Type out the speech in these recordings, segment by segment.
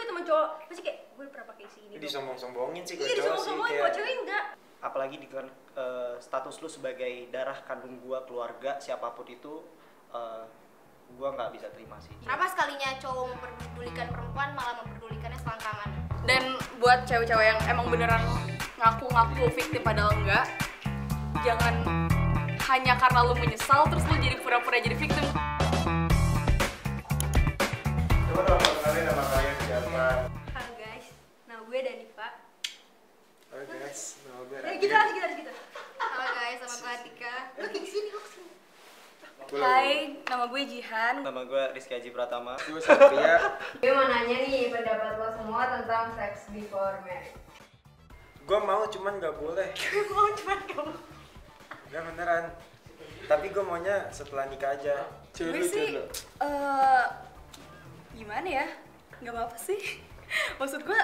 teman cowok pasti kayak gue pernah pakai ini. Disombong-sombongin sih iya disombong-sombongin kok cewek enggak. Apalagi dengan status lu sebagai darah kandung gua, keluarga, siapapun itu gua nggak bisa terima sih. Kenapa sekalinya cowok memperdulikan perempuan malah memperdulikannya selangkangan? Dan buat cewek-cewek yang emang beneran ngaku-ngaku victim padahal enggak, jangan hanya karena lu menyesal terus lu jadi pura-pura jadi victim. Coba dong kenalin nama kalian siapa? Halo guys, nama gue Danifa. Halo guys, nama gue Ya gitu harus gitu. Halo guys, sama gue Atika. Lu kayak kesini kok kesini. Hai, nama gue Jihan. Nama gue Rizky Haji Pratama. Gue Satria. Gue mau nanya nih pendapat lo semua tentang sex before marriage. Gue mau cuman nggak boleh. Mau cuman kamu. Nggak beneran. Tapi gue maunya setelah nikah aja. Gue sih, gimana ya? Gak apa-apa sih. Maksud gue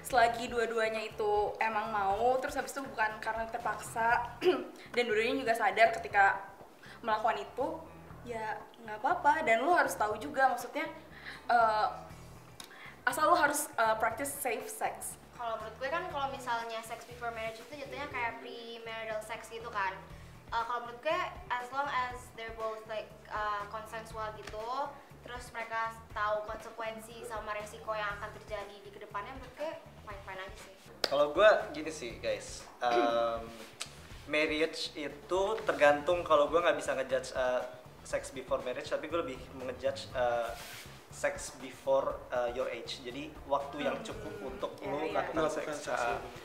selagi dua-duanya itu emang mau, terus habis itu bukan karena terpaksa dan dua-duanya juga sadar ketika melakukan itu, ya nggak apa-apa. Dan lo harus tahu juga, maksudnya asal lo harus practice safe sex. Kalau menurut gue kan kalau misalnya sex before marriage itu jatuhnya kayak premarital sex gitu kan. Kalau menurut gue as long as they're both like consensual gitu, terus mereka tahu konsekuensi sama resiko yang akan terjadi di kedepannya, menurut gue fine-fine aja sih. Kalau gue gini sih guys, marriage itu tergantung. Kalau gue nggak bisa ngejudge sex before marriage, tapi gue lebih ngejudge sex before your age. Jadi waktu yang cukup untuk lo lakukan seks.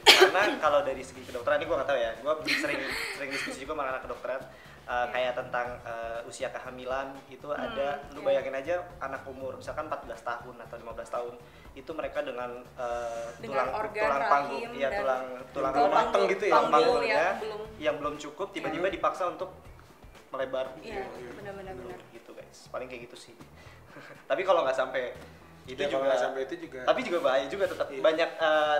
Karena kalau dari segi kedokteran ini gue nggak tahu ya, gue sering diskusi juga sama anak kedokteran. Kayak tentang usia kehamilan itu ada, lu bayangin aja anak umur misalkan 14 tahun atau 15 tahun itu mereka dengan tulang panggung, ya tulang mateng gitu ya, tulang panggungnya yang belum cukup tiba-tiba dipaksa untuk melebar. Iya, benar-benar. Gitu guys, paling kayak gitu sih. Tapi kalau nggak sampai itu Ya, juga, tapi juga bahaya juga, tetap banyak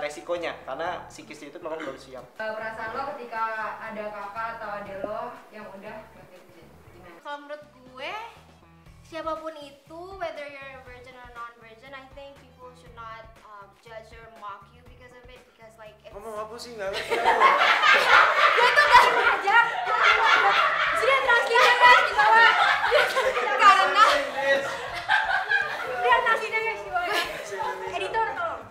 resikonya karena psikisnya itu memang belum siap. Perasaan lo ketika ada kakak atau adik lo yang udah gimana? Kalau menurut gue, siapapun itu, whether you're a virgin or non-virgin, I think people should not judge or mock you because of it, because like it's... Ngomong apa sih nggak ngerti? Gue tuh gak sengaja. Sudah translate guys di bawah. Karena Lihat nasinya guys di bawah. Editor tolong.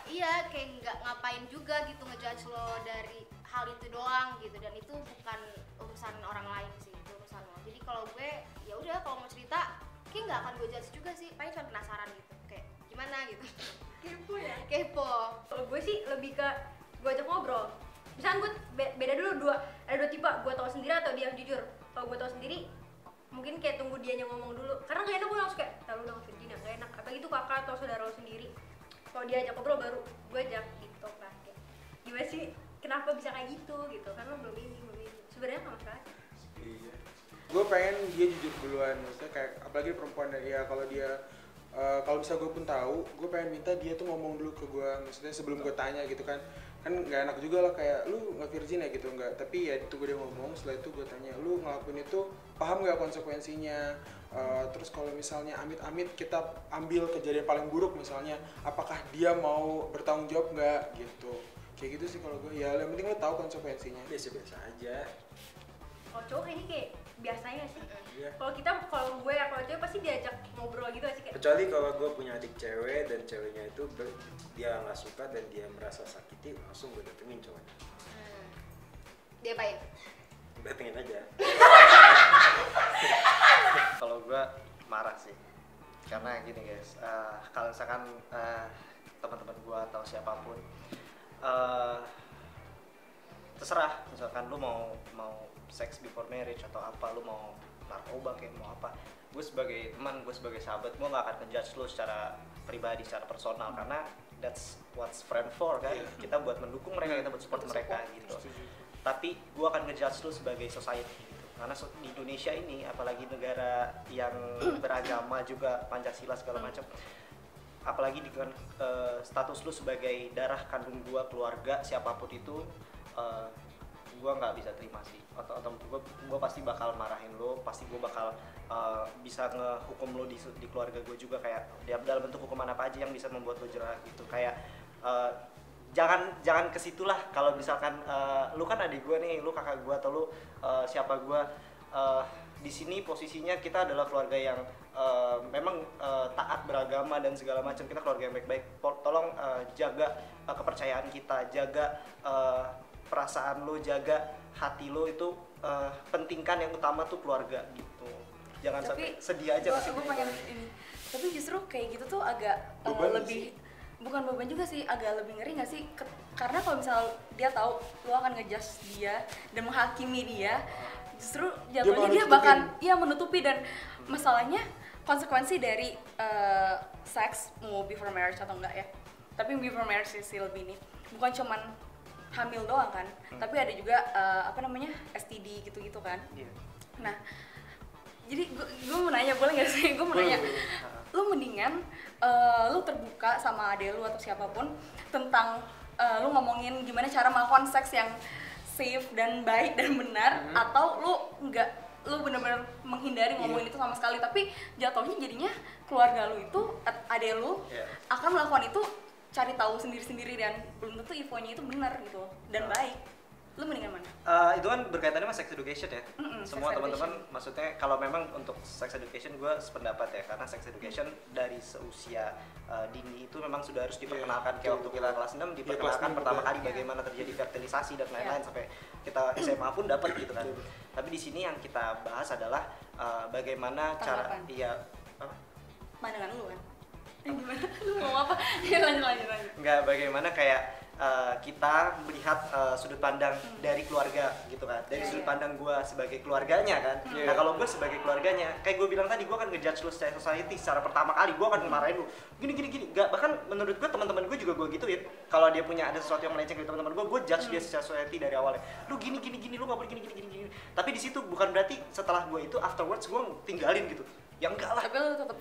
Iya, kayak nggak ngapain juga gitu ngejudge lo dari hal itu doang gitu, dan itu bukan urusan orang lain sih, itu urusan lo. Jadi kalau gue ya udah, kalau mau cerita kayak nggak akan gue judge juga sih, paling cuma penasaran gitu kayak gimana gitu. Kepo ya. Kepo. Kalau gue sih lebih ke gue ajak ngobrol. Misalnya gue beda dulu ada dua tipe, gue tahu sendiri atau dia jujur. Kalau gue tahu sendiri, mungkin kayak tunggu dianya ngomong dulu. Karena gak enak gue langsung kayak, tahu dong virgin, gak enak. Apalagi itu kakak atau saudara lo sendiri. Kalau dia ajak ngobrol baru gue ajak gitu kan. Kayak, gimana sih? Kenapa bisa kayak gitu? Karena belum ini. Sebenarnya nggak masalah. Iya. Gue pengen dia jujur duluan, maksudnya kayak apalagi perempuan ya, kalau dia kalau bisa gue pun tahu, gue pengen minta dia tuh ngomong dulu ke gue, maksudnya sebelum gue tanya gitu kan nggak enak juga lah kayak lu nggak virgin ya gitu, nggak, tapi ya itu gue dia ngomong, setelah itu gue tanya lu ngelakuin itu paham nggak konsekuensinya, terus kalau misalnya amit-amit kita ambil kejadian paling buruk misalnya, apakah dia mau bertanggung jawab nggak gitu, kayak gitu sih kalau gue. Ya yang penting lu tahu konsekuensinya. Biasa-biasa aja. Kalau cowok kayaknya kayak biasanya sih. Iya. Kalau gue ya kalau cewek pasti diajak ngobrol gitu sih kayak. Kecuali kalau gue punya adik cewek dan ceweknya itu dia nggak suka dan dia merasa sakiti, langsung gue datengin cowoknya. Dia baik. Datengin aja. Kalau gue marah sih, karena gini guys, kalau misalkan teman-teman gue atau siapapun terserah, misalkan lu mau sex before marriage atau apa, lu mau narkoba kayak mau apa, gue sebagai teman, gue sebagai sahabat, gue nggak akan ngejudge lu secara pribadi, secara personal, karena that's what's friend for kan. Kita buat mendukung mereka, kita buat support mereka gitu. Tapi gue akan ngejudge lu sebagai society gitu, karena di Indonesia ini, apalagi negara yang beragama juga, Pancasila segala macam, apalagi dengan status lu sebagai darah kandung gua, keluarga, siapapun itu, gue nggak bisa terima sih, atau gue pasti bakal marahin lo, pasti gue bakal bisa ngehukum lo di keluarga gue juga, kayak dalam bentuk hukuman apa aja yang bisa membuat lo jerah gitu, kayak jangan ke situ lah. Kalau misalkan lu kan adik gue nih, lu kakak gue atau lu siapa gue, di sini posisinya kita adalah keluarga yang memang taat beragama dan segala macam, kita keluarga yang baik-baik. Tolong jaga kepercayaan kita, jaga perasaan lo, jaga hati lo, itu pentingkan yang utama tuh keluarga gitu. Jangan sampai sedih aja gue pengen ini. Tapi justru kayak gitu tuh agak lebih bukan beban juga sih, agak lebih ngeri nggak sih? Karena kalau misal dia tahu lo akan ngejudge dia dan menghakimi dia, justru jatuhnya dia bahkan menutupi. Dan masalahnya konsekuensi dari seks mau before marriage atau enggak ya, tapi before marriage sih lebih nih, bukan cuman hamil doang kan, tapi ada juga STD gitu-gitu kan. Nah, jadi gue mau nanya, boleh nggak sih? Gue mau nanya, lu mendingan lu terbuka sama ade lu atau siapapun tentang lu ngomongin gimana cara melakukan seks yang safe dan baik dan benar, atau lu benar-benar menghindari ngomongin itu sama sekali, tapi jatuhnya jadinya keluarga lu itu, ade lu akan melakukan itu, cari tahu sendiri-sendiri dan belum tentu infonya itu benar gitu dan baik. Lu mendingan mana? Itu kan berkaitannya sama sex education ya. Semua teman-teman, maksudnya kalau memang untuk sex education gue sependapat ya, karena sex education dari seusia dini itu memang sudah harus diperkenalkan. Kayak waktu kita kelas 6 diperkenalkan pertama kali bagaimana terjadi fertilisasi dan lain-lain, sampai kita SMA pun dapat gitu kan. Tapi di sini yang kita bahas adalah bagaimana cara pandangan lu kan? Gimana? Lu mau apa? Ya lanjut. Enggak, bagaimana kayak kita melihat sudut pandang dari keluarga gitu kan, dari sudut pandang gue sebagai keluarganya kan. Nah kalau gue sebagai keluarganya, kayak gue bilang tadi, gue akan ngejudge lu secara society secara pertama kali, gue akan ngemarahin lu gini. Gak, bahkan menurut gue teman-teman gue juga gue gituin. Kalau dia punya ada sesuatu yang melenceng dari teman-teman gue judge dia secara society dari awalnya. Lu gini, lu gak boleh gini. Tapi di situ bukan berarti setelah gue itu afterwards gue tinggalin gitu. Ya enggak lah. Tapi lu tetap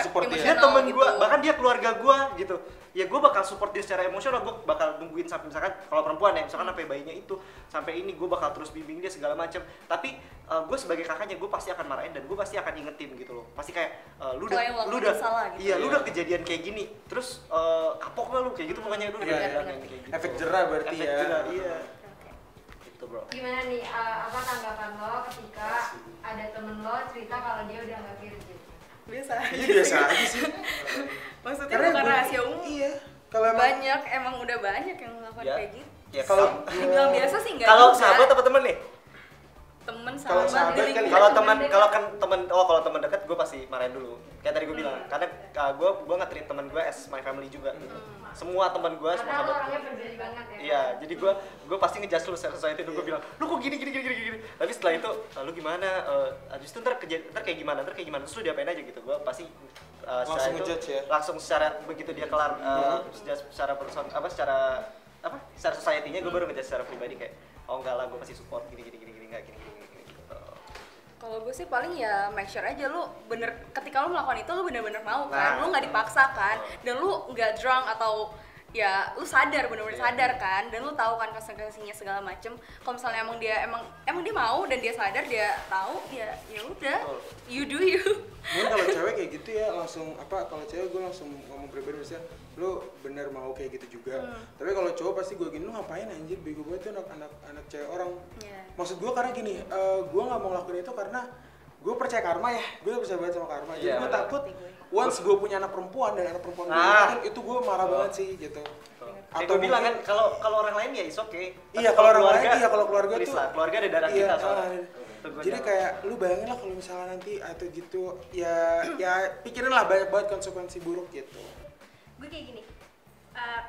support dia temen gue, bahkan dia keluarga gue gitu. Ya gue bakal support dia secara emosional, gue bakal nungguin sampai misalkan kalau perempuan ya, misalkan sampai bayinya itu, sampai ini gue bakal terus bimbing dia segala macam. Tapi gue sebagai kakaknya gue pasti akan marahin dan gue pasti akan ingetin gitu loh. Pasti kayak lu udah salah gitu. Iya, lu udah kejadian kayak gini. Terus kapok lah lu kayak gitu, pokoknya lu udah kayak gitu. Efek jerah berarti Efek jerah, iya. Gitu, bro. Gimana nih, apa tanggapan lo ketika ada temen lo cerita kalau dia udah nggak virgin? Biasa aja sih. Maksudnya bukan rahasia umum. Iya. Kalau emang udah banyak yang melakukan kayak gitu. Ya kalau dibilang biasa sih enggak. Kalau sahabat apa temen nih? Temen Kalau sahabat kali ya. Kalau teman dekat gue pasti marahin dulu. Kayak tadi gue bilang, karena gue nge-treat teman gue as my family juga gitu. Semua teman gue, semua Karena lo sahabat orangnya gue. peduli banget ya. Iya, jadi gue pasti ngejudge lu secara itu. Gue bilang, lu kok gini. Tapi setelah itu, lu gimana? Abis itu ntar kayak gimana? Terus lu diapain aja gitu. Gue pasti langsung ngejudge ya. Langsung secara begitu dia kelar secara society-nya gue baru ngejudge secara pribadi kayak, oh enggak lah, gue pasti support gini gitu. Kalau gue sih paling ya make sure aja lu bener, ketika lu melakukan itu lu bener-bener mau kan, lu nggak dipaksa kan, dan lu nggak drunk atau ya lu sadar, bener-bener sadar kan, dan lu tahu kan konsekuensinya segala macem. Kalau misalnya emang dia mau dan dia sadar, dia tahu, ya udah, you do you. Mungkin kalau cewek kayak gitu ya langsung kalau cewek gue langsung ngomong pribadi, misalnya lu bener mau kayak gitu juga. Tapi kalau cowok pasti gue gini, lu ngapain anjir, bego banget tuh anak cewek orang. Maksud gue karena gini, gue nggak mau ngelakuin itu karena gue percaya karma ya, gue percaya banget sama karma. Jadi gue takut once gue punya anak perempuan dan anak perempuan gue itu gue marah banget sih gitu. Atau gue bilang kan kalau orang lain ya is okay. Iya, kalau orang lain iya, kalau keluarga tuh keluarga ada darah kita soalnya. Jadi kayak lu bayangin lah kalau misalnya nanti atau gitu ya pikirin lah banyak banget konsekuensi buruk gitu. Gue kayak gini,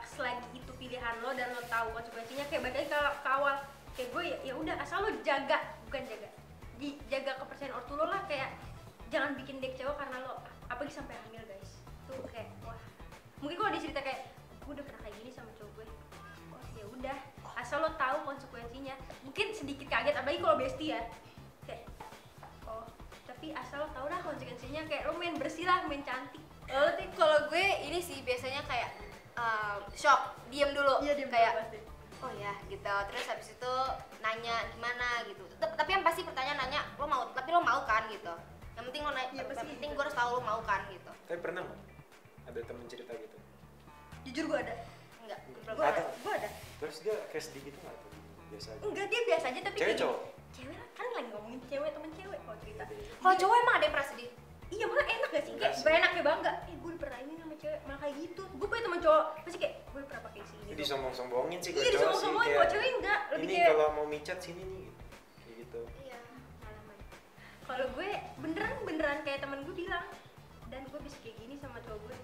selagi itu pilihan lo dan lo tahu konsekuensinya, kayak balik lagi ke awal, kayak gue ya udah asal lo jaga kepercayaan ortu lo lah, kayak jangan bikin dia kecewa karena lo apalagi sampai hamil guys. Tuh kayak wah, mungkin kalau dia cerita kayak gue udah pernah kayak gini sama cowok gue, oh ya udah asal lo tahu konsekuensinya. Mungkin sedikit kaget apalagi kalau bestie ya, kayak oh tapi asal lo tahu lah konsekuensinya, kayak lo main bersih lah, main cantik. Kalau gue ini sih biasanya kayak shock, diem dulu, Iya, diem kayak dulu pasti. oh ya gitu, terus habis itu nanya gimana gitu. Tapi yang pasti pertanyaan nanya lo mau, tapi lo mau kan gitu. Yang penting lo nanya, yang penting gue harus tahu lo mau kan gitu. Tapi pernah nggak ada temen cerita gitu? Jujur gue ada. Enggak, belum Gue ada. Gue ada. Terus dia kayak sedih gitu nggak tuh? Biasa aja. Enggak, dia biasa aja tapi Cewek kayak cowok? cewek lah, kan lagi ngomongin cewek, temen cewek kalau cerita. Kalau cowok emang ada yang pernah sedih? Iya, malah enak gak sih? Enggak Kayak sih. berenaknya bangga. Gue pernah ini sama cewek, malah kayak gitu. Gue punya temen cowok, pasti kayak gue pernah pakai si ini. Jadi sombong-sombongin sih Iya, kalau cowok sih disombong-sombongin, kayak kalau cewek enggak, lebih ini kayak kalau mau micat sini nih kayak gitu. Iya, pengalaman. kalau gue beneran kayak temen gue bilang, dan gue bisa kayak gini sama cowok gue.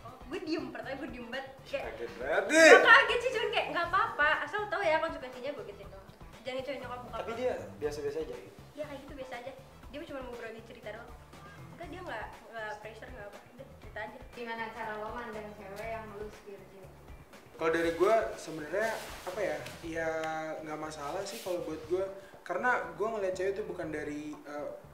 Oh, gue diem, pertama gue diem banget kayak Kaget banget. gak kaget sih, cuman kayak nggak apa-apa, asal tau ya konsekuensinya gue gituin doang. Jangan cowok nyokap buka. Tapi dia biasa-biasa aja gitu. ya kayak gitu biasa aja, dia cuma mau berbagi cerita doang. Enggak, dia nggak pressure, nggak apa, udah cerita aja. Gimana cara lo mandang cewek yang lu spiritual? Kalau dari gue sebenarnya apa ya? Ya nggak masalah sih kalau buat gue, karena gue ngeliat cewek itu bukan dari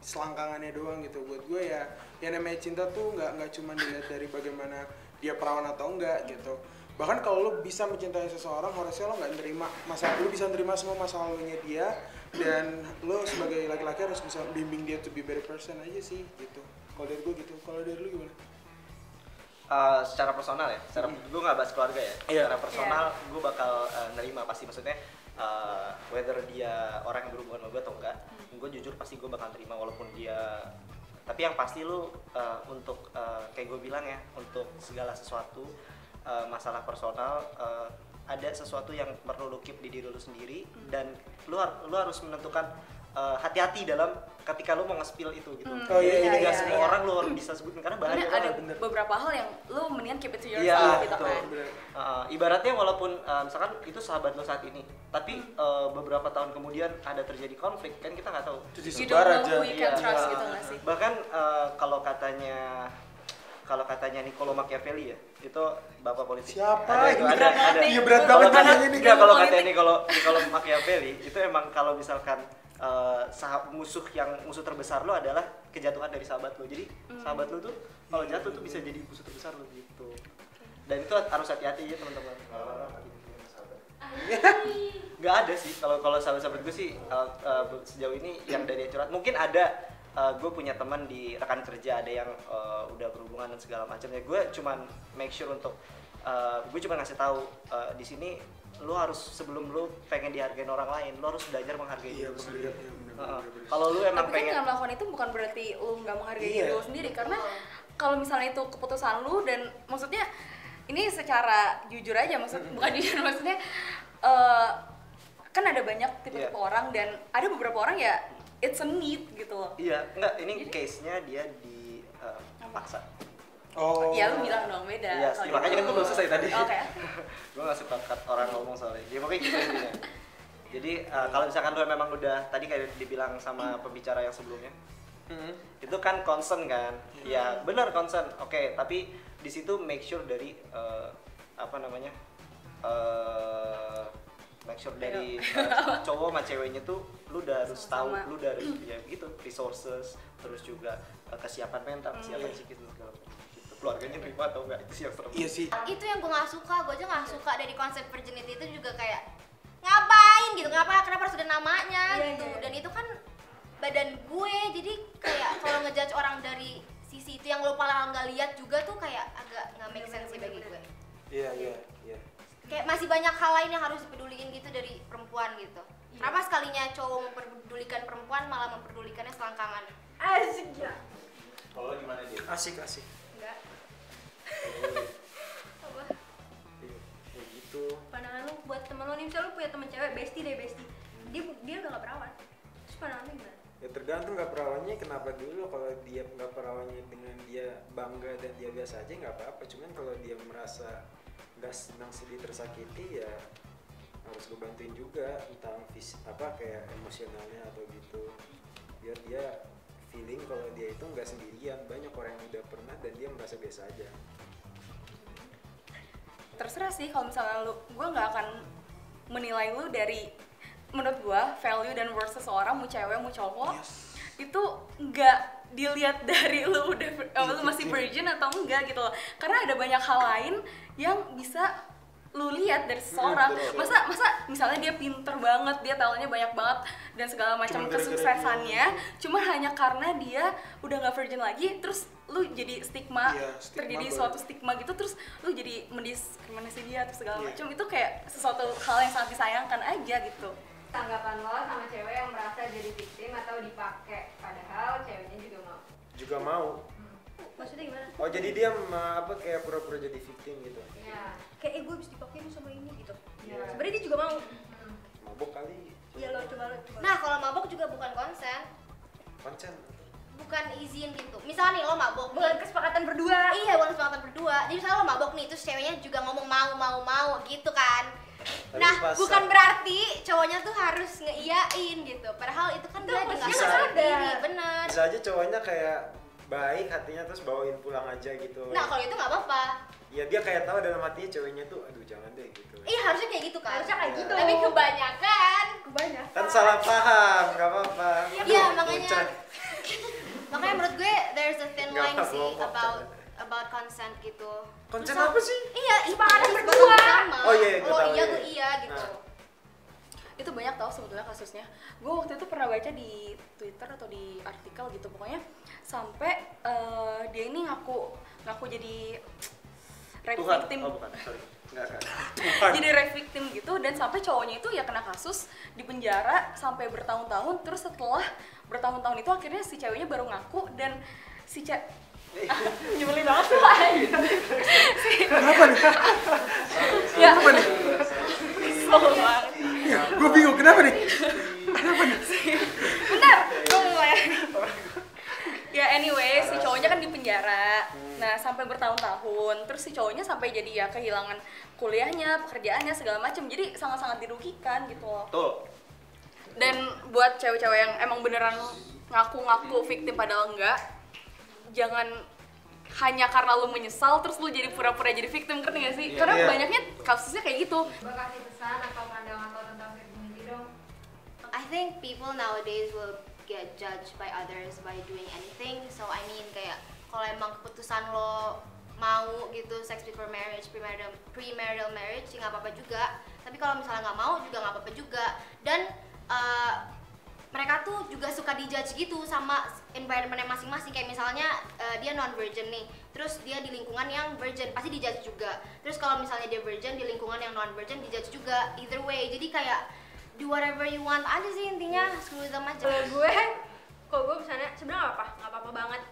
selangkangannya doang gitu. Buat gue ya, yang namanya cinta tuh nggak cuma dilihat dari bagaimana dia perawan atau enggak gitu. Bahkan kalau lo bisa mencintai seseorang, harusnya lo nggak nerima masalah, lo bisa nerima semua masalahnya dia, dan lo sebagai laki-laki harus bisa bimbing dia to be better person aja sih gitu. Kalau dari gue gitu. Kalau dari lo gimana? Secara personal ya, gue nggak bahas keluarga ya. Iya. Secara personal gue bakal nerima pasti, maksudnya whether dia orang yang berhubungan sama gue atau enggak, gue jujur pasti gue bakal terima walaupun dia. Tapi yang pasti lu untuk kayak gue bilang ya, untuk segala sesuatu masalah personal, ada sesuatu yang perlu lu keep di diri lu sendiri, dan lu harus menentukan hati-hati dalam ketika lu mau nge-spill itu gitu. Oh, iya, Jadi iya, nggak iya, semua iya. orang lu harus bisa sebutin karena bahaya Karena ada banget. beberapa hal yang lu mendingan keep it to Iya, yourself gitu betul. kan. Ibaratnya walaupun misalkan itu sahabat lo saat ini, tapi beberapa tahun kemudian ada terjadi konflik, kan kita nggak tahu. Jadi You sebar don't know aja. who you can Iya. trust gitu nggak sih? Bahkan kalau katanya Niccolo Machiavelli ya, itu bapak politik. Siapa? Ada. Iya, berat Kalau banget kata- nanyanya nih. enggak, kalau Politik. katanya Niccolo Machiavelli itu emang kalau misalkan musuh terbesar lo adalah kejatuhan dari sahabat lo. Jadi sahabat lo tuh kalau jatuh tuh bisa jadi musuh terbesar lo gitu. Dan itu harus hati-hati ya teman-teman. Nggak ada sih kalau sahabat-sahabat gue sih sejauh ini yang dari curhat. Mungkin ada gue punya teman di rekan kerja ada yang udah berhubungan dan segala macamnya. Gue cuman make sure untuk gue cuma ngasih tahu di sini lu harus sebelum lu pengen dihargain orang lain, lu harus belajar menghargai Iya, diri lu sendiri. benar. Kalau lu emang Tapi kan pengen dengan melakukan itu bukan berarti lu nggak menghargai Iya. diri lu sendiri, karena kalau misalnya itu keputusan lu, dan maksudnya ini secara jujur aja, bukan jujur, maksudnya kan ada banyak tipe-tipe Iya. orang, dan ada beberapa orang ya it's a need gitu loh. iya, enggak, ini case-nya dia dipaksa. Oh. Ya lu bilang dong beda. Iya, kalau makanya gitu. kan gue belum selesai tadi. Oke. Gue nggak suka cut orang ngomong soalnya. Ya pokoknya gitu intinya. Jadi kalau misalkan lu memang udah tadi kayak dibilang sama pembicara yang sebelumnya, itu kan concern kan? Ya benar concern. Oke, tapi di situ make sure dari make sure dari cowok sama ceweknya tuh lu udah harus tahu, Sama-sama. lu udah harus ya gitu resources, terus juga kesiapan mental, kesiapan psikis dan segala macam. Gitu. Keluarganya terima atau enggak itu sih yang serem. Iya sih. Itu yang gue nggak suka, gue aja nggak suka dari konsep virginity itu juga kayak ngapain gitu, kenapa harus ada namanya Iya, gitu. iya. Dan itu kan badan gue, jadi kayak kalau ngejudge orang dari sisi itu yang lo paling nggak lihat juga tuh kayak agak nggak make sense sih bagi gue. Iya. Kayak masih banyak hal lain yang harus dipeduliin gitu dari perempuan gitu. Kenapa sekalinya cowok memperdulikan perempuan malah memperdulikannya selangkangan? Asik ya. Kalau gimana dia? Asik. Enggak. Apa? Kayak gitu. Pandangan lu buat temen lu nih, misalnya lu punya temen cewek, bestie. Dia udah gak perawan. Terus pandangan lu gimana? Ya tergantung nggak perawannya kenapa dulu. Kalau dia nggak perawannya dengan dia bangga dan dia biasa aja nggak apa-apa. Cuman kalau dia merasa nggak senang, sedih, tersakiti, ya harus gue bantuin juga, entah kayak emosionalnya atau gitu, biar dia feeling kalau dia itu nggak sendirian. Banyak orang yang udah pernah dan dia merasa biasa aja. Terserah sih, kalau misalnya gue nggak akan menilai lu dari, menurut gue value dan worth seseorang, mau cewek mau cowok, itu nggak dilihat dari lu udah lu masih virgin atau enggak gitu loh. Karena ada banyak hal lain yang bisa lu lihat dari seseorang. Masa misalnya dia pinter banget, dia talentnya banyak banget dan segala macam Cuma gara-gara kesuksesannya cuma hanya karena dia udah nggak virgin lagi, terus lu jadi stigma, Iya, stigma terjadi banget. suatu stigma gitu, terus lu jadi mendiskriminasi dia terus segala Iya. macam. Itu kayak sesuatu hal yang sangat disayangkan aja gitu. Tanggapan lo sama cewek yang merasa jadi victim atau dipakai padahal ceweknya juga mau. Juga mau. Maksudnya gimana? Oh jadi dia kayak pura-pura jadi victim gitu. Iya. Kayak gue habis dipakai nih sama ini gitu. Iya. Sebenarnya dia juga mau. Mabok kali. Iya lo coba. Nah, kalau mabok juga bukan konsen, Konsen. bukan izin gitu. Misalnya nih lo mabok, Bukan kesepakatan berdua. iya bukan kesepakatan berdua. Jadi misalnya lo mabok nih, terus ceweknya juga ngomong mau gitu kan. Tapi Nah, pas- bukan berarti cowoknya tuh harus ngeiyain gitu. Padahal itu kan dia juga nggak posisinya nggak sadar diri, sadar. bener. Bisa aja cowoknya kayak baik hatinya terus bawain pulang aja gitu. Nah, kalau itu nggak apa-apa. Ya dia kayak tahu dalam hatinya ceweknya tuh aduh jangan deh gitu. Iya harusnya kayak gitu kan. Harusnya kayak gitu. Tapi kebanyakan. Kan salah paham, nggak apa-apa. Iya makanya. Bocah. Makanya menurut gue there's a thin Nggak line sih apa-apa. about consent gitu. Konsen Terus apa sih? Iya, Kesepakatan itu berdua. sama. Oh iya, gue Lo tahu, iya, iya. gue iya gitu. Nah. Itu banyak tau sebetulnya kasusnya. Gue waktu itu pernah baca di Twitter atau di artikel gitu, pokoknya sampai dia ini ngaku jadi rape Tuhan. victim. Oh bukan, sorry. Enggak kan. Jadi rape victim gitu, dan sampai cowoknya itu ya kena kasus di penjara sampai bertahun-tahun. Terus setelah bertahun-tahun itu akhirnya si ceweknya baru ngaku, dan si nyebelin banget tuh. Kenapa nih? Ya, kesel banget. Gue bingung kenapa nih? Bentar, gue mulai. Ya anyway, si cowoknya kan di penjara. Nah, sampai bertahun-tahun. Terus si cowoknya sampai jadi ya kehilangan kuliahnya, pekerjaannya, segala macam. Jadi sangat-sangat dirugikan gitu loh. Betul. Dan buat cewek-cewek yang emang beneran ngaku-ngaku victim padahal enggak, jangan hanya karena lu menyesal terus lu jadi pura-pura jadi victim, ngerti gak sih? Iya. Karena Iya. banyaknya kasusnya kayak gitu. Coba kasih pesan atau pandangan lo tentang virginity dong. I think people nowadays will get judged by others by doing anything. So I mean kayak kalau emang keputusan lo mau gitu sex before marriage, premarital marriage, ya nggak apa-apa juga. Tapi kalau misalnya nggak mau juga nggak apa-apa juga. Dan mereka tuh juga suka dijudge gitu sama environmentnya masing-masing. Kayak misalnya dia non virgin nih, terus dia di lingkungan yang virgin pasti dijudge juga. Terus kalau misalnya dia virgin di lingkungan yang non virgin dijudge juga. Either way, jadi kayak do whatever you want aja sih intinya, screw them aja. Kalau gue misalnya sebenarnya nggak apa-apa banget,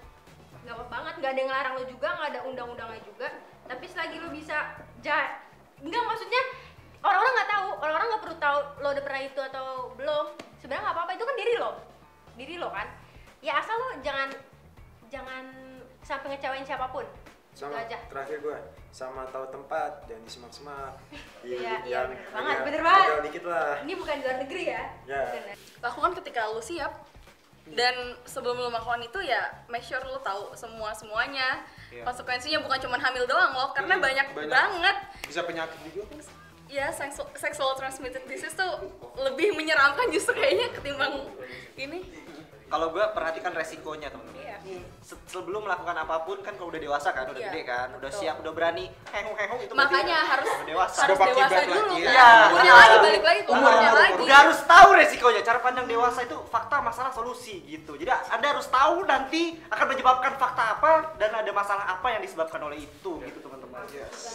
nggak ada yang ngelarang lo juga, nggak ada undang-undangnya juga. Tapi selagi lo bisa nggak, maksudnya orang-orang nggak tahu, orang-orang nggak perlu tahu lo udah pernah itu atau belum. Sebenarnya nggak apa-apa, itu kan diri lo kan. Ya asal lo jangan sampai ngecewain siapapun. Sama Itu aja. terakhir gue sama tahu tempat jangan disemak-semak. Iya, bener banget, agak- bener banget. agak dikit lah. Ini bukan di luar negeri ya. Ya. Bener. Lakukan ketika lu siap. Dan sebelum lu melakukan itu ya make sure lu tahu semuanya. Iya. Konsekuensinya bukan cuma hamil doang loh, karena Iya, banyak banyak. banget. Bisa penyakit juga. Ya, sexual transmitted disease tuh lebih menyeramkan justru kayaknya ketimbang ini. Kalau gue perhatikan resikonya teman-teman. Iya. Sebelum melakukan apapun kan kalau udah dewasa kan, udah Iya, gede kan, udah betul. siap, udah berani, hehong itu Makanya berarti harus udah dewasa. harus Udah pakai dewasa bag dulu lagi. kan. Iya. Umurnya lagi balik lagi ke umurnya lagi. Udah harus tahu resikonya. Cara pandang dewasa itu fakta, masalah, solusi gitu. Jadi Anda harus tahu nanti akan menyebabkan fakta apa dan ada masalah apa yang disebabkan oleh itu gitu teman-teman. Yes.